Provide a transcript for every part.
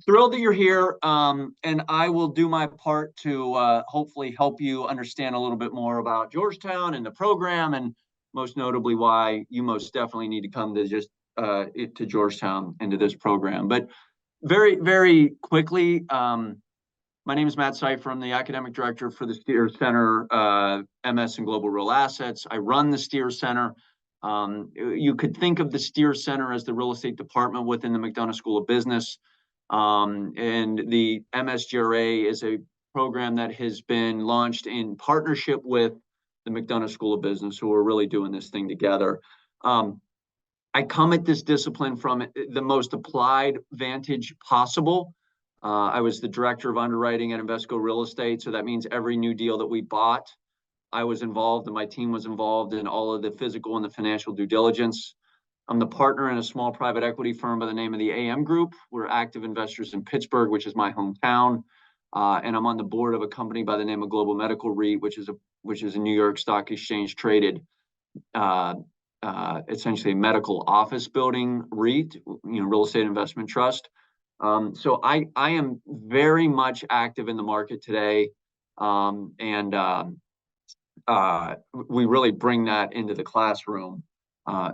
thrilled that you're here, and I will do my part to hopefully help you understand a little bit more about Georgetown and the program, and most notably why you most definitely need to come to to Georgetown into this program. But very, very quickly, my name is Matt Seifer. I'm the academic director for the Steer Center, MS in Global Real Assets. I run the Steer Center. You could think of the Steer Center as the real estate department within the McDonough School of Business. And the MSGRA is a program that has been launched in partnership with the McDonough School of Business, who are really doing this thing together. I come at this discipline from the most applied vantage possible. I was the director of underwriting at Invesco Real Estate, so that means every new deal that we bought, I was involved and my team was involved in all of the physical and the financial due diligence. I'm the partner in a small private equity firm by the name of the AM Group. We're active investors in Pittsburgh, which is my hometown. And I'm on the board of a company by the name of Global Medical REIT, which is a New York Stock Exchange traded, essentially a medical office building REIT, real estate investment trust. So I am very much active in the market today, and we really bring that into the classroom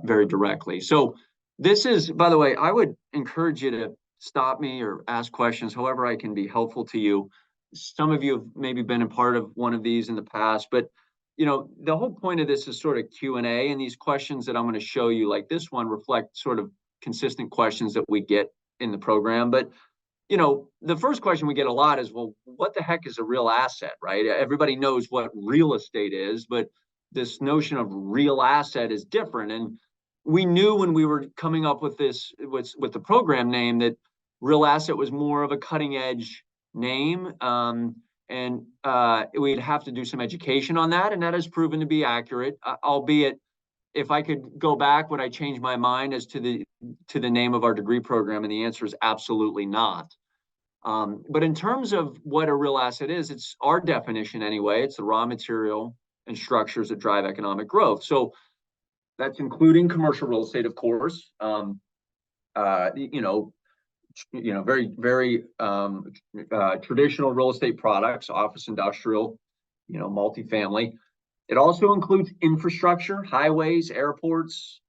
very directly. So this is, by the way, I would encourage you to stop me or ask questions, however I can be helpful to you. Some of you have maybe been a part of one of these in the past, but the whole point of this is sort of Q&A, and these questions that I'm going to show you, like this one, reflect sort of consistent questions that we get in the program. But the first question we get a lot is, well, what the heck is a real asset, right? Everybody knows what real estate is, but this notion of real asset is different. And we knew when we were coming up with this, with the program name, that real asset was more of a cutting edge name. And we'd have to do some education on that. And that has proven to be accurate, albeit if I could go back, would I change my mind as to the name of our degree program? And the answer is absolutely not. But in terms of what a real asset is, it's our definition anyway. It's the raw material and structures that drive economic growth. So that's including commercial real estate, of course. Very, very traditional real estate products, office, industrial, multifamily. It also includes infrastructure, highways, airports,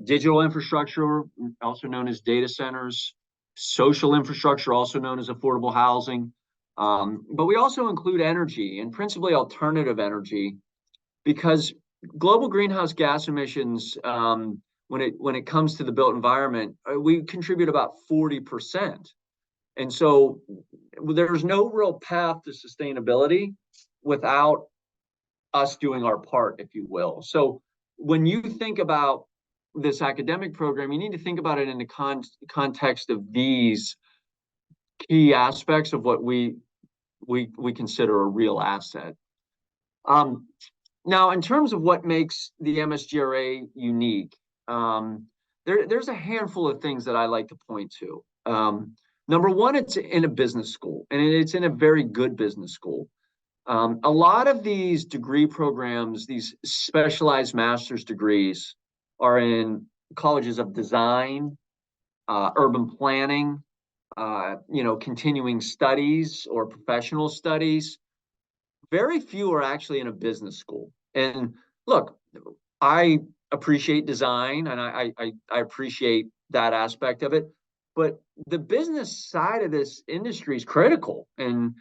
digital infrastructure, also known as data centers, social infrastructure, also known as affordable housing. But we also include energy, and principally alternative energy, because global greenhouse gas emissions, when it comes to the built environment, we contribute about 40%. And so there's no real path to sustainability without us doing our part, if you will. So when you think about this academic program, you need to think about it in the context of these key aspects of what we consider a real asset. Now, in terms of what makes the MSGRA unique, there's a handful of things that I like to point to. Number one, it's in a business school, and it's in a very good business school. A lot of these degree programs, these specialized master's degrees, are in colleges of design, urban planning, continuing studies or professional studies. Very few are actually in a business school. And look, I appreciate design and I appreciate that aspect of it, but the business side of this industry is critical, and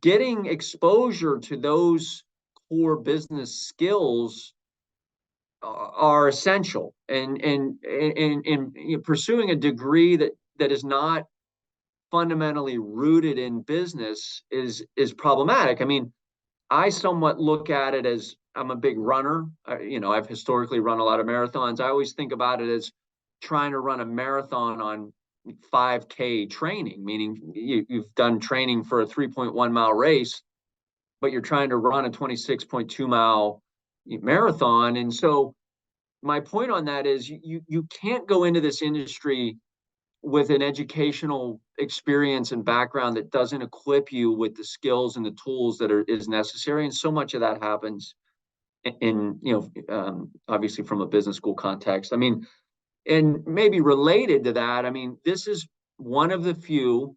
getting exposure to those core business skills are essential. And pursuing a degree that is not fundamentally rooted in business is problematic. I mean, I somewhat look at it as, I'm a big runner. I've historically run a lot of marathons. I always think about it as trying to run a marathon on 5K training, meaning you've done training for a 3.1 mile race, but you're trying to run a 26.2 mile marathon. And so my point on that is you can't go into this industry with an educational experience and background that doesn't equip you with the skills and the tools that is necessary. And so much of that happens obviously from a business school context. I mean, and maybe related to that, I mean, this is one of the few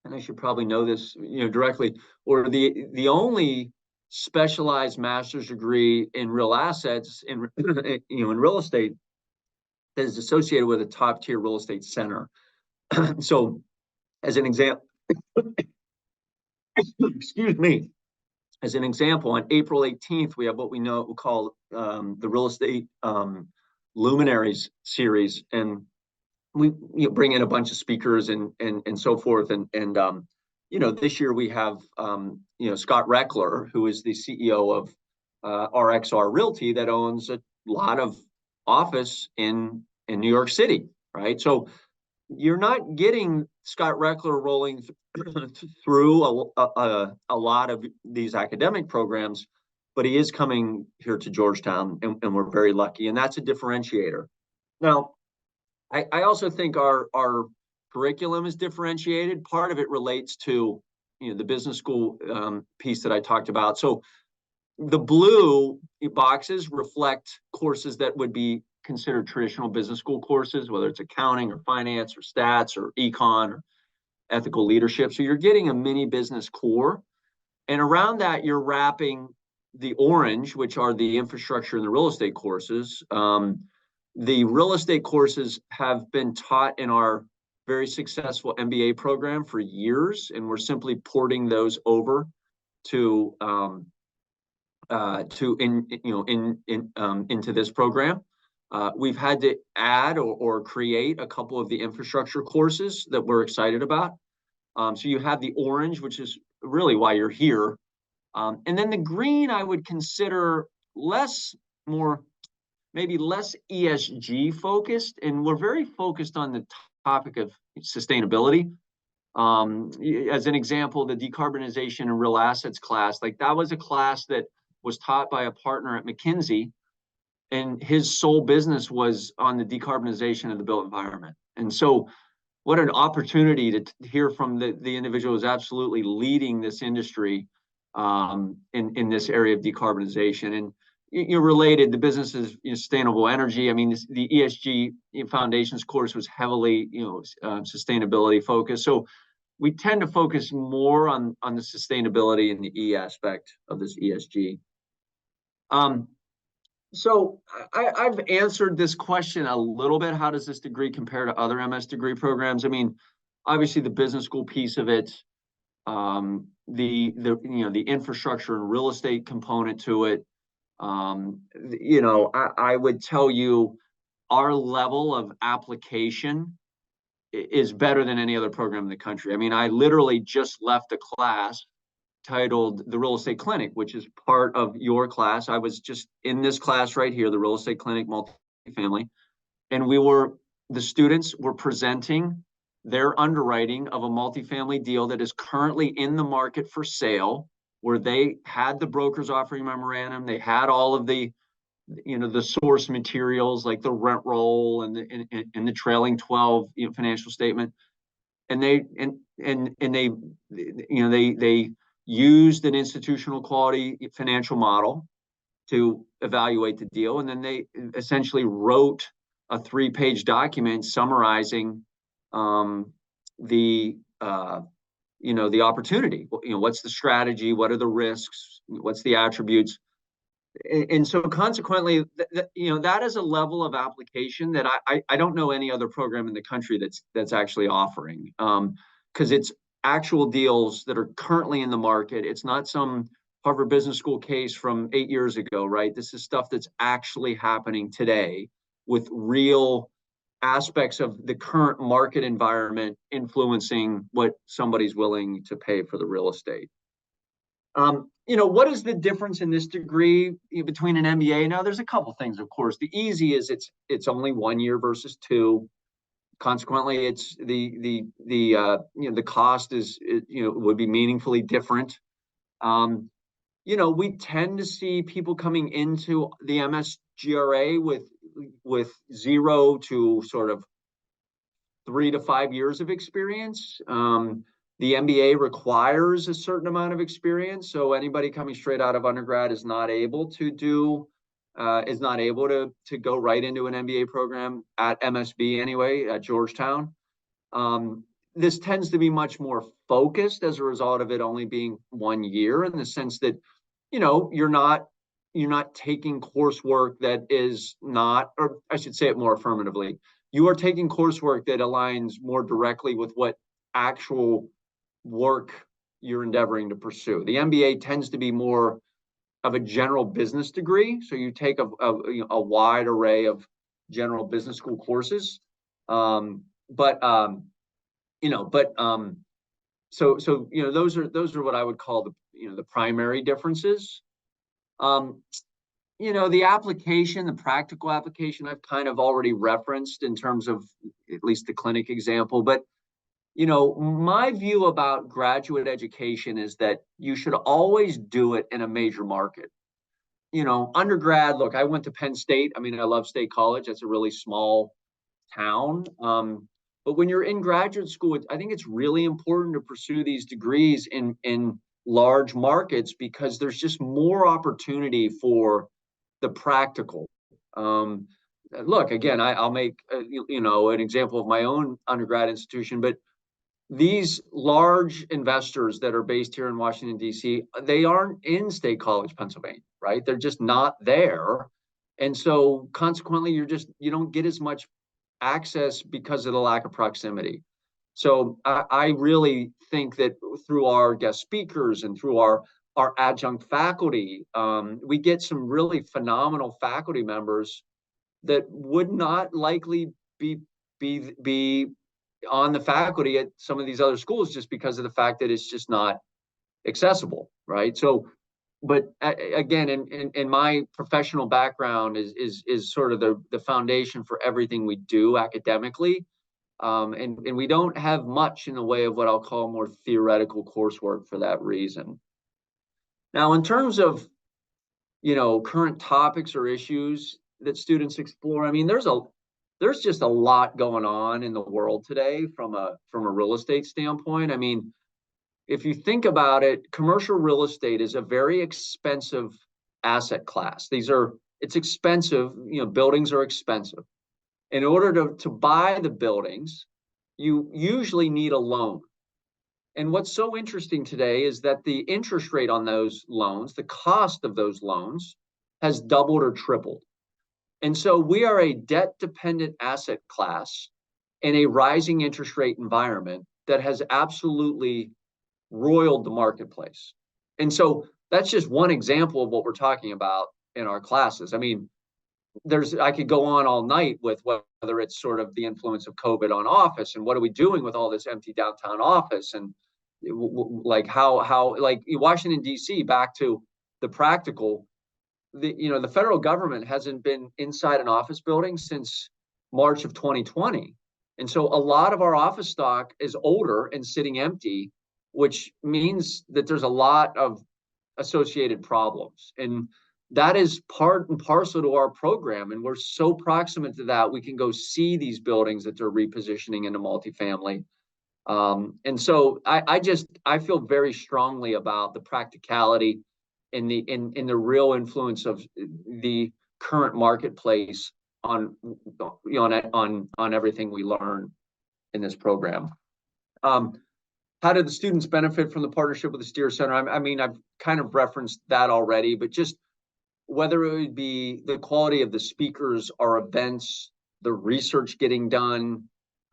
and I should probably know this, directly, or the only specialized master's degree in real assets in in real estate that is associated with a top tier real estate center. So, as an example, excuse me, as an example, on April 18th, we have what we call the Real Estate Luminaries series, and we bring in a bunch of speakers and so forth. And this year we have Scott Reckler, who is the CEO of RXR Realty, that owns a lot of office in New York City, right? So you're not getting Scott Reckler rolling through a lot of these academic programs, but he is coming here to Georgetown, and we're very lucky, and that's a differentiator. Now, I also think our curriculum is differentiated. Part of it relates to the business school piece that I talked about. So the blue boxes reflect courses that would be considered traditional business school courses, whether it's accounting or finance or stats or econ or ethical leadership. So you're getting a mini business core. And around that, you're wrapping the orange, which are the infrastructure and the real estate courses. The real estate courses have been taught in our very successful MBA program for years, and we're simply porting those over to into this program. We've had to add or create a couple of the infrastructure courses that we're excited about. So you have the orange, which is really why you're here. And then the green, I would consider maybe less ESG focused. And we're very focused on the topic of sustainability. As an example, the decarbonization and real assets class, like that was a class that was taught by a partner at McKinsey, and his sole business was on the decarbonization of the built environment. And so what an opportunity to hear from the individual who's absolutely leading this industry in this area of decarbonization. And related, the business is sustainable energy. I mean, the ESG foundations course was heavily sustainability focused. So we tend to focus more on the sustainability and the E aspect of this ESG. So I've answered this question a little bit. How does this degree compare to other MS degree programs? I mean, obviously the business school piece of it, the infrastructure and real estate component to it. I would tell you our level of application is better than any other program in the country. I mean, I literally just left a class titled The Real Estate Clinic, which is part of your class. I was just in this class right here, the Real Estate Clinic Multifamily, and the students were presenting their underwriting of a multifamily deal that is currently in the market for sale, where they had the broker's offering memorandum, they had all of the source materials like the rent roll and the trailing 12 financial statement, and they used an institutional quality financial model to evaluate the deal, and then they essentially wrote a 3-page document summarizing the opportunity. What's the strategy? What are the risks? What's the attributes? And so consequently, that is a level of application that I don't know any other program in the country that's actually offering, because it's actual deals that are currently in the market. It's not some Harvard Business School case from 8 years ago, right? This is stuff that's actually happening today with real aspects of the current market environment influencing what somebody's willing to pay for the real estate. What is the difference in this degree between an MBA? Now, there's a couple things, of course. The easy is it's only 1 year versus 2. Consequently, it's the cost would be meaningfully different. We tend to see people coming into the MSGRA with 0 to sort of 3 to 5 years of experience. The MBA requires a certain amount of experience, so anybody coming straight out of undergrad is not able to go right into an MBA program at MSB anyway, at Georgetown. this tends to be much more focused as a result of it only being 1 year, in the sense that, you're not taking coursework that is not, or I should say it more affirmatively, you are taking coursework that aligns more directly with what actual work you're endeavoring to pursue. The MBA tends to be more of a general business degree, so you take a wide array of general business school courses. But you know, but so those are what I would call the primary differences. Um, the application, the practical application, I've kind of already referenced in terms of at least the clinic example. But my view about graduate education is that you should always do it in a major market. Undergrad, look, I went to Penn State. I mean, I love State College. That's a really small town. But when you're in graduate school, I think it's really important to pursue these degrees in large markets, because there's just more opportunity for the practical. Look, again, I'll make an example of my own undergrad institution, but these large investors that are based here in Washington, D.C., they aren't in State College, Pennsylvania, right? They're just not there. And so consequently, you don't get as much access because of the lack of proximity. So I really think that through our guest speakers and through our adjunct faculty, we get some really phenomenal faculty members that would not likely be on the faculty at some of these other schools, just because of the fact that it's just not accessible, right? So, but again, in my professional background is sort of the foundation for everything we do academically. And we don't have much in the way of what I'll call more theoretical coursework for that reason. Now, in terms of, current topics or issues that students explore, I mean, there's just a lot going on in the world today from a real estate standpoint. I mean, if you think about it, commercial real estate is a very expensive asset class. It's expensive, buildings are expensive. In order to buy the buildings, you usually need a loan. And what's so interesting today is that the interest rate on those loans, the cost of those loans, has doubled or tripled. And so we are a debt-dependent asset class in a rising interest rate environment that has absolutely roiled the marketplace. And so that's just one example of what we're talking about in our classes. I mean, I could go on all night with whether it's sort of the influence of COVID on office, and what are we doing with all this empty downtown office, and like how like Washington, D.C., back to the practical, the federal government hasn't been inside an office building since March of 2020. And so a lot of our office stock is older and sitting empty, which means that there's a lot of associated problems. And that is part and parcel to our program. And we're so proximate to that, we can go see these buildings that they're repositioning into multifamily. And so I feel very strongly about the practicality and the real influence of the current marketplace on everything we learn in this program. How do the students benefit from the partnership with the Steer Center? I mean, I've kind of referenced that already, but just whether it would be the quality of the speakers, our events, the research getting done,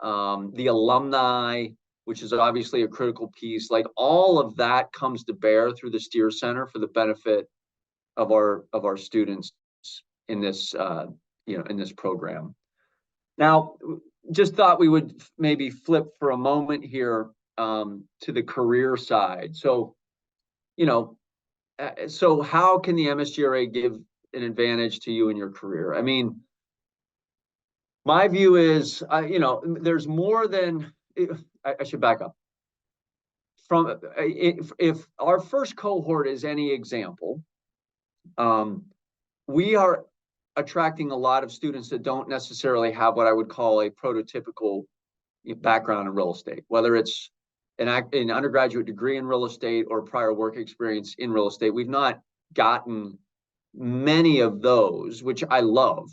the alumni, which is obviously a critical piece, like all of that comes to bear through the Steer Center for the benefit of our students in this in this program. Now, just thought we would maybe flip for a moment here to the career side. So, so how can the MSGRA give an advantage to you in your career? I mean, my view is, there's more than, I should back up. If our first cohort is any example, we are attracting a lot of students that don't necessarily have what I would call a prototypical background in real estate, whether it's an undergraduate degree in real estate or prior work experience in real estate. We've not gotten many of those, which I love,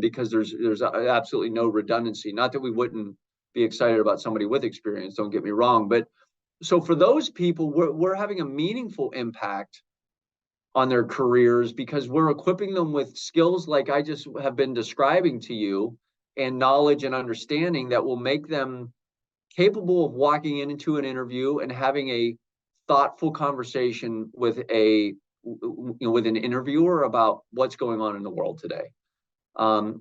because there's absolutely no redundancy. Not that we wouldn't be excited about somebody with experience, don't get me wrong. But so for those people, we're having a meaningful impact on their careers because we're equipping them with skills like I just have been describing to you, and knowledge and understanding that will make them capable of walking into an interview and having a thoughtful conversation with with an interviewer about what's going on in the world today. And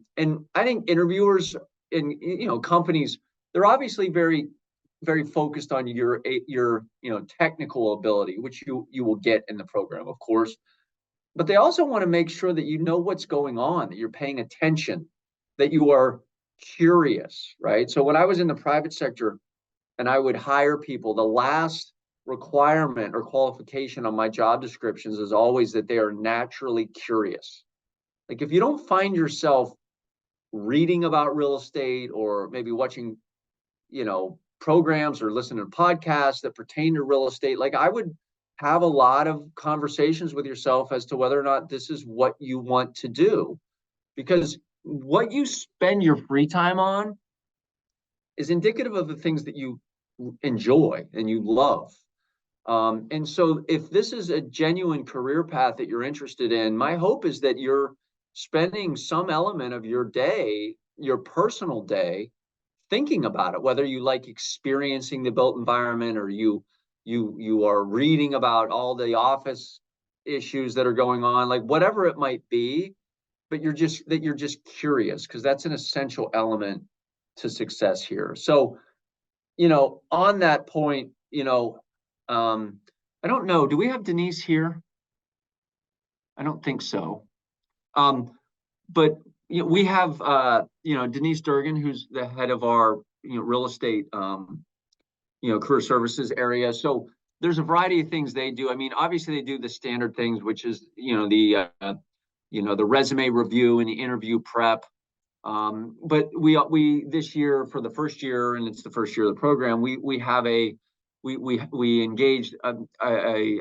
I think interviewers in companies, they're obviously very focused on your technical ability, which you will get in the program, of course. But they also want to make sure that you know what's going on, that you're paying attention, that you are curious, right? So when I was in the private sector and I would hire people, the last requirement or qualification on my job descriptions is always that they are naturally curious. Like if you don't find yourself reading about real estate or maybe watching, programs or listening to podcasts that pertain to real estate, like I would have a lot of conversations with yourself as to whether or not this is what you want to do. Because what you spend your free time on is indicative of the things that you enjoy and you love. And so if this is a genuine career path that you're interested in, my hope is that you're spending some element of your day, your personal day, thinking about it, whether you like experiencing the built environment or you are reading about all the office issues that are going on, like whatever it might be, but you're just curious, because that's an essential element to success here. So, on that point, I don't know, do we have Denise here? I don't think so. But we have Denise Durgan, who's the head of our real estate career services area. So there's a variety of things they do. I mean, obviously they do the standard things, which is the resume review and the interview prep. But we this year, for the first year, and it's the first year of the program, we engaged I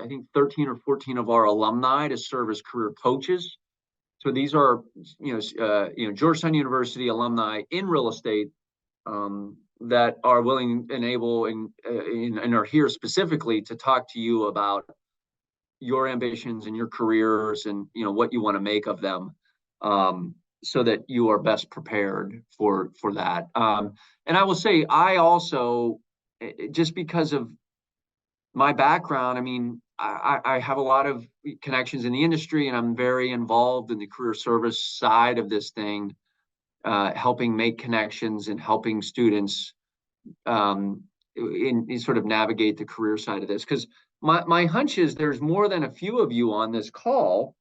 think 13 or 14 of our alumni to serve as career coaches. So these are Georgetown University alumni in real estate that are willing and able and are here specifically to talk to you about your ambitions and your careers and what you want to make of them, so that you are best prepared for that. And I will say, I also, just because of my background, I mean, I have a lot of connections in the industry, and I'm very involved in the career service side of this thing, helping make connections and helping students in sort of navigate the career side of this. Because my hunch is there's more than a few of you on this call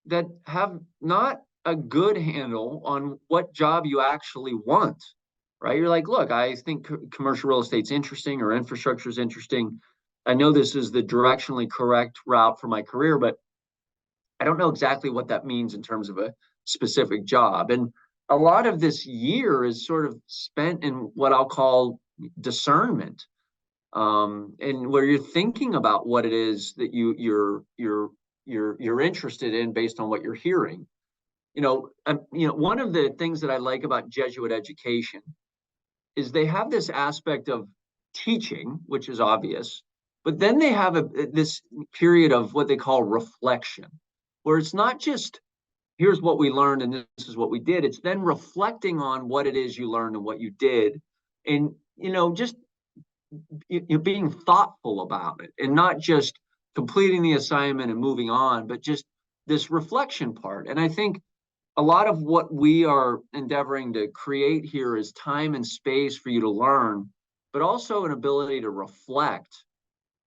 that have not a good handle on what job you actually want, right? You're like, look, I think commercial real estate's interesting, or infrastructure is interesting. I know this is the directionally correct route for my career, but I don't know exactly what that means in terms of a specific job. And a lot of this year is sort of spent in what I'll call discernment, and where you're thinking about what it is that you're interested in based on what you're hearing. One of the things that I like about Jesuit education is they have this aspect of teaching, which is obvious, but then they have this period of what they call reflection, where it's not just here's what we learned and this is what we did. It's then reflecting on what it is you learned and what you did, and just being thoughtful about it, and not just completing the assignment and moving on, but just this reflection part. And I think a lot of what we are endeavoring to create here is time and space for you to learn, but also an ability to reflect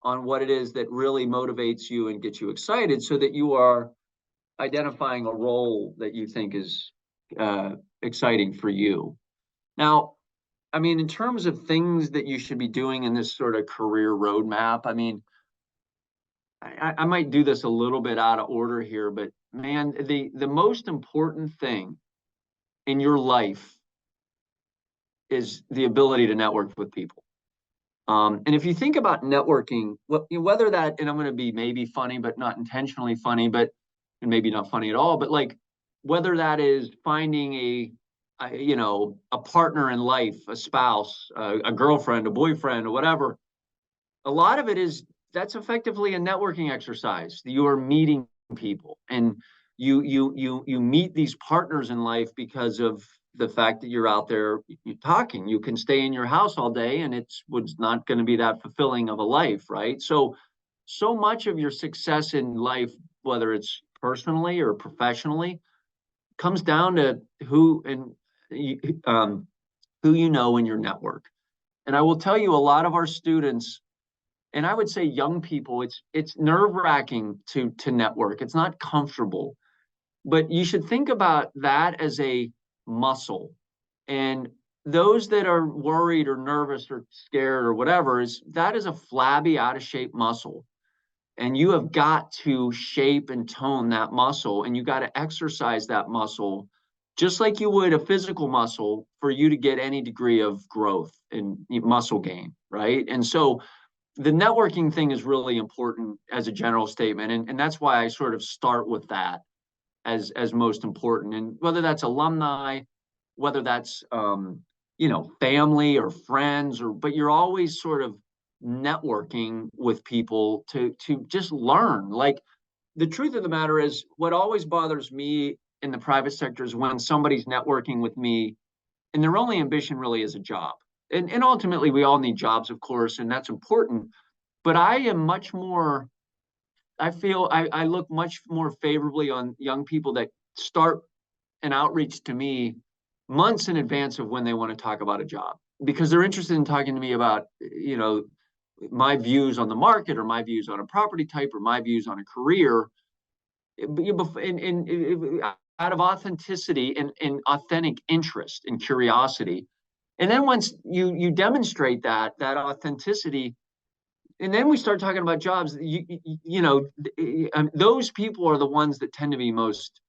on what it is that really motivates you and gets you excited, so that you are identifying a role that you think is exciting for you. Now, I mean, in terms of things that you should be doing in this sort of career roadmap, I mean, I might do this a little bit out of order here, but man, the most important thing in your life is the ability to network with people. And if you think about networking, whether that, and I'm going to be maybe funny, but not intentionally funny, and maybe not funny at all, but like whether that is finding a partner in life, a spouse, a girlfriend, a boyfriend, or whatever, a lot of it is that's effectively a networking exercise. You are meeting people, and you meet these partners in life because of the fact that you're out there talking. You can stay in your house all day, and it's was not going to be that fulfilling of a life, right? So much of your success in life, whether it's personally or professionally, comes down to um, who you know in your network. And I will tell you, a lot of our students, and I would say young people, it's nerve-wracking to network. It's not comfortable, but you should think about that as a muscle. And those that are worried or nervous or scared or whatever, is that is a flabby, out of shape muscle. And you have got to shape and tone that muscle, and you got to exercise that muscle just like you would a physical muscle for you to get any degree of growth and muscle gain, right? And so the networking thing is really important as a general statement. And that's why I sort of start with that as most important. And whether that's alumni, whether that's family or friends, but you're always sort of networking with people to just learn. Like, the truth of the matter is, what always bothers me in the private sector is when somebody's networking with me and their only ambition really is a job. And ultimately, we all need jobs, of course, and that's important. But I am much more, I feel I look much more favorably on young people that start an outreach to me months in advance of when they want to talk about a job, because they're interested in talking to me about, my views on the market, or my views on a property type, or my views on a career, out of authenticity and authentic interest and curiosity. And then once you demonstrate that authenticity, and then we start talking about jobs, those people are the ones that tend to be most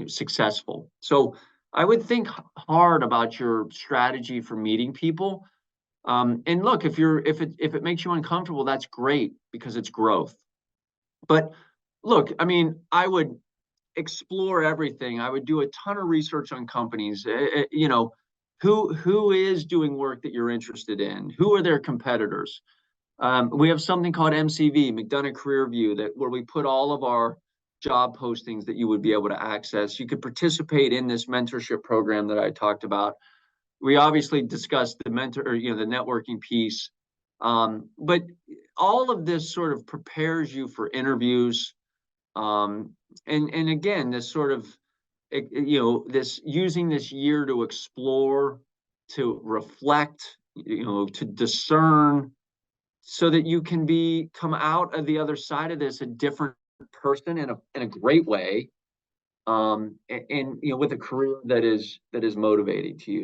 successful. So I would think hard about your strategy for meeting people. And look, if it makes you uncomfortable, that's great, because it's growth. But look, I mean, I would explore everything. I would do a ton of research on companies. Who is doing work that you're interested in? Who are their competitors? We have something called MCV, McDonough Career View, where we put all of our job postings that you would be able to access. You could participate in this mentorship program that I talked about. We obviously discussed the the networking piece. But all of this sort of prepares you for interviews. And again, this sort of, this using this year to explore, to reflect, to discern, so that you can come out of the other side of this a different person in a great way, and with a career that is motivating to you.